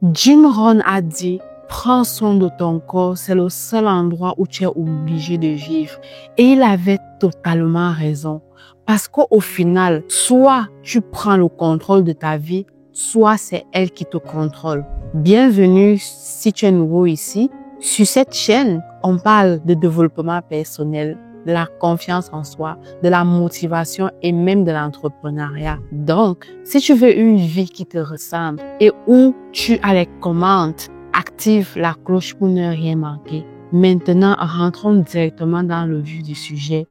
Jim Rohn a dit, prends soin de ton corps, c'est le seul endroit où tu es obligé de vivre. Et il avait totalement raison. Parce qu'au final, soit tu prends le contrôle de ta vie, soit c'est elle qui te contrôle. Bienvenue si tu es nouveau ici. Sur cette chaîne, on parle de développement personnel, de la confiance en soi, de la motivation et même de l'entrepreneuriat. Donc, si tu veux une vie qui te ressemble et où tu as les commandes, active la cloche pour ne rien manquer. Maintenant, rentrons directement dans le vif du sujet.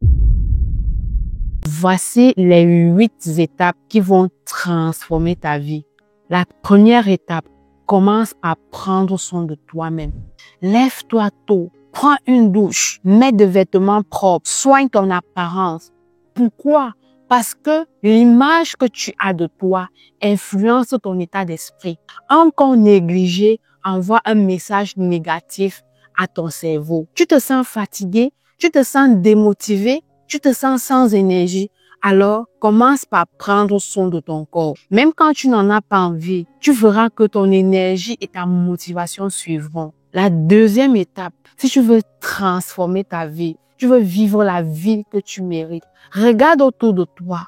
Voici les 8 étapes qui vont transformer ta vie. La première étape, commence à prendre soin de toi-même. Lève-toi tôt. Prends une douche, mets des vêtements propres, soigne ton apparence. Pourquoi? Parce que l'image que tu as de toi influence ton état d'esprit. Un corps négligé envoie un message négatif à ton cerveau. Tu te sens fatigué, tu te sens démotivé, tu te sens sans énergie. Alors, commence par prendre soin de ton corps. Même quand tu n'en as pas envie, tu verras que ton énergie et ta motivation suivront. La deuxième étape, si tu veux transformer ta vie, tu veux vivre la vie que tu mérites, regarde autour de toi.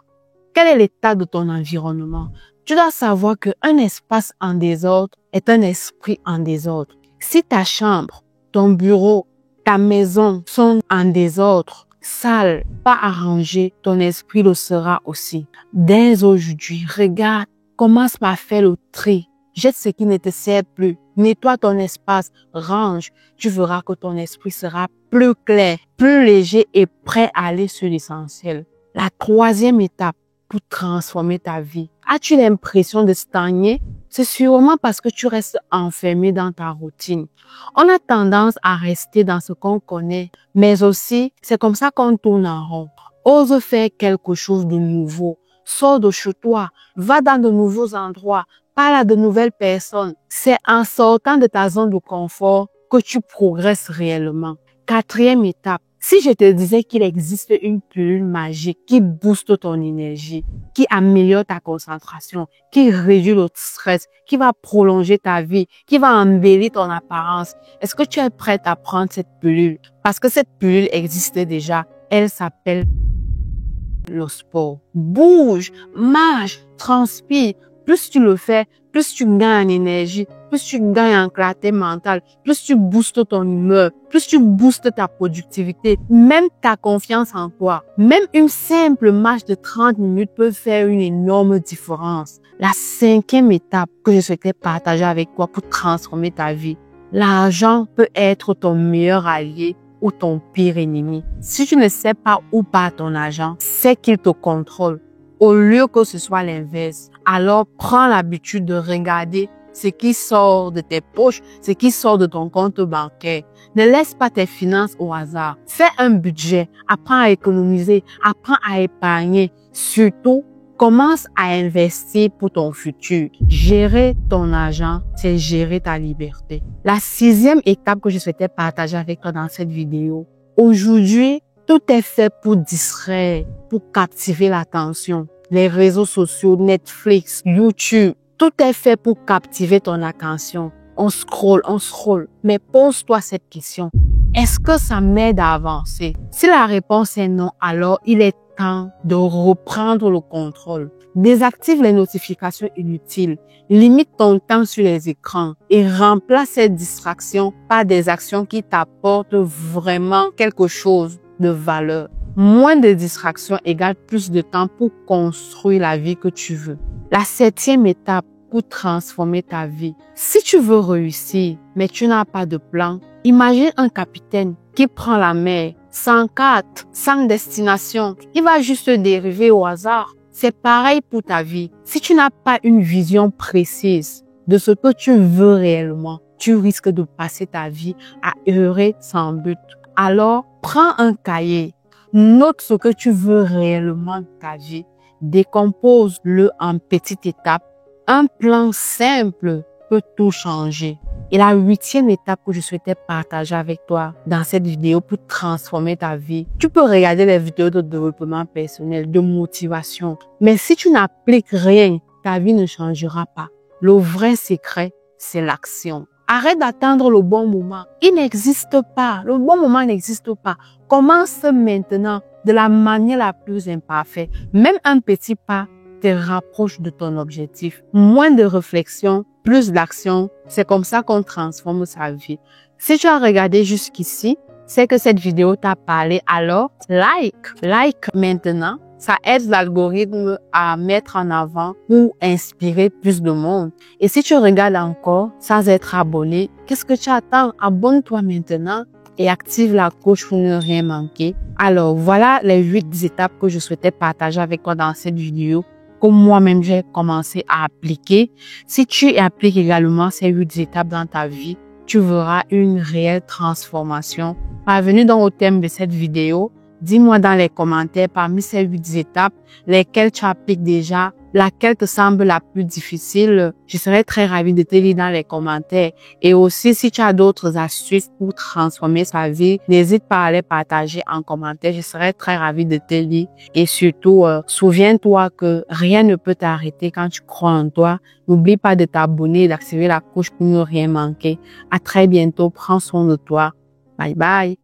Quel est l'état de ton environnement? Tu dois savoir qu'un espace en désordre est un esprit en désordre. Si ta chambre, ton bureau, ta maison sont en désordre, sale, pas arrangé, ton esprit le sera aussi. Dès aujourd'hui, regarde, commence par faire le tri. Jette ce qui ne te sert plus. Nettoie ton espace, range. Tu verras que ton esprit sera plus clair, plus léger et prêt à aller sur l'essentiel. La troisième étape pour transformer ta vie. As-tu l'impression de stagner? C'est sûrement parce que tu restes enfermé dans ta routine. On a tendance à rester dans ce qu'on connaît, mais aussi c'est comme ça qu'on tourne en rond. Ose faire quelque chose de nouveau. Sors de chez toi, va dans de nouveaux endroits, parle à de nouvelles personnes. C'est en sortant de ta zone de confort que tu progresses réellement. Quatrième étape. Si je te disais qu'il existe une pilule magique qui booste ton énergie, qui améliore ta concentration, qui réduit le stress, qui va prolonger ta vie, qui va embellir ton apparence, est-ce que tu es prête à prendre cette pilule? Parce que cette pilule existe déjà. Elle s'appelle le sport. Bouge, marche, transpire. Plus tu le fais, plus tu gagnes en énergie, plus tu gagnes en clarté mentale, plus tu boostes ton humeur, plus tu boostes ta productivité, même ta confiance en toi. Même une simple marche de 30 minutes peut faire une énorme différence. La cinquième étape que je souhaitais partager avec toi pour transformer ta vie. L'argent peut être ton meilleur allié ou ton pire ennemi. Si tu ne sais pas où part ton argent, c'est qu'il te contrôle. Au lieu que ce soit l'inverse, alors prends l'habitude de regarder ce qui sort de tes poches, ce qui sort de ton compte bancaire. Ne laisse pas tes finances au hasard. Fais un budget, apprends à économiser, apprends à épargner. Surtout, commence à investir pour ton futur. Gérer ton argent, c'est gérer ta liberté. La sixième étape que je souhaitais partager avec toi dans cette vidéo. Aujourd'hui, tout est fait pour distraire, pour captiver l'attention. Les réseaux sociaux, Netflix, YouTube, tout est fait pour captiver ton attention. On scrolle. Mais pose-toi cette question. Est-ce que ça m'aide à avancer? Si la réponse est non, alors il est temps de reprendre le contrôle. Désactive les notifications inutiles. Limite ton temps sur les écrans et remplace ces distractions par des actions qui t'apportent vraiment quelque chose de valeur. Moins de distractions égale plus de temps pour construire la vie que tu veux. La septième étape pour transformer ta vie. Si tu veux réussir, mais tu n'as pas de plan, imagine un capitaine qui prend la mer, sans carte, sans destination. Il va juste dériver au hasard. C'est pareil pour ta vie. Si tu n'as pas une vision précise de ce que tu veux réellement, tu risques de passer ta vie à errer sans but. Alors, prends un cahier, note ce que tu veux réellement de ta vie, décompose-le en petites étapes. Un plan simple peut tout changer. Et la huitième étape que je souhaitais partager avec toi dans cette vidéo pour transformer ta vie, tu peux regarder les vidéos de développement personnel, de motivation. Mais si tu n'appliques rien, ta vie ne changera pas. Le vrai secret, c'est l'action. Arrête d'attendre le bon moment. Il n'existe pas. Le bon moment n'existe pas. Commence maintenant de la manière la plus imparfaite. Même un petit pas te rapproche de ton objectif. Moins de réflexion, plus d'action. C'est comme ça qu'on transforme sa vie. Si tu as regardé jusqu'ici, c'est que cette vidéo t'a parlé. Alors, like maintenant. Ça aide l'algorithme à mettre en avant ou inspirer plus de monde. Et si tu regardes encore sans être abonné, qu'est-ce que tu attends? Abonne-toi maintenant et active la cloche pour ne rien manquer. Alors, voilà les 8 étapes que je souhaitais partager avec toi dans cette vidéo, que moi-même j'ai commencé à appliquer. Si tu appliques également ces 8 étapes dans ta vie, tu verras une réelle transformation. Parvenu donc au thème de cette vidéo, dis-moi dans les commentaires parmi ces 8 étapes, lesquelles tu appliques déjà, laquelle te semble la plus difficile. Je serais très ravie de te lire dans les commentaires. Et aussi, si tu as d'autres astuces pour transformer sa vie, n'hésite pas à les partager en commentaire. Je serais très ravie de te lire. Et surtout, souviens-toi que rien ne peut t'arrêter quand tu crois en toi. N'oublie pas de t'abonner et d'activer la cloche pour ne rien manquer. À très bientôt. Prends soin de toi. Bye bye.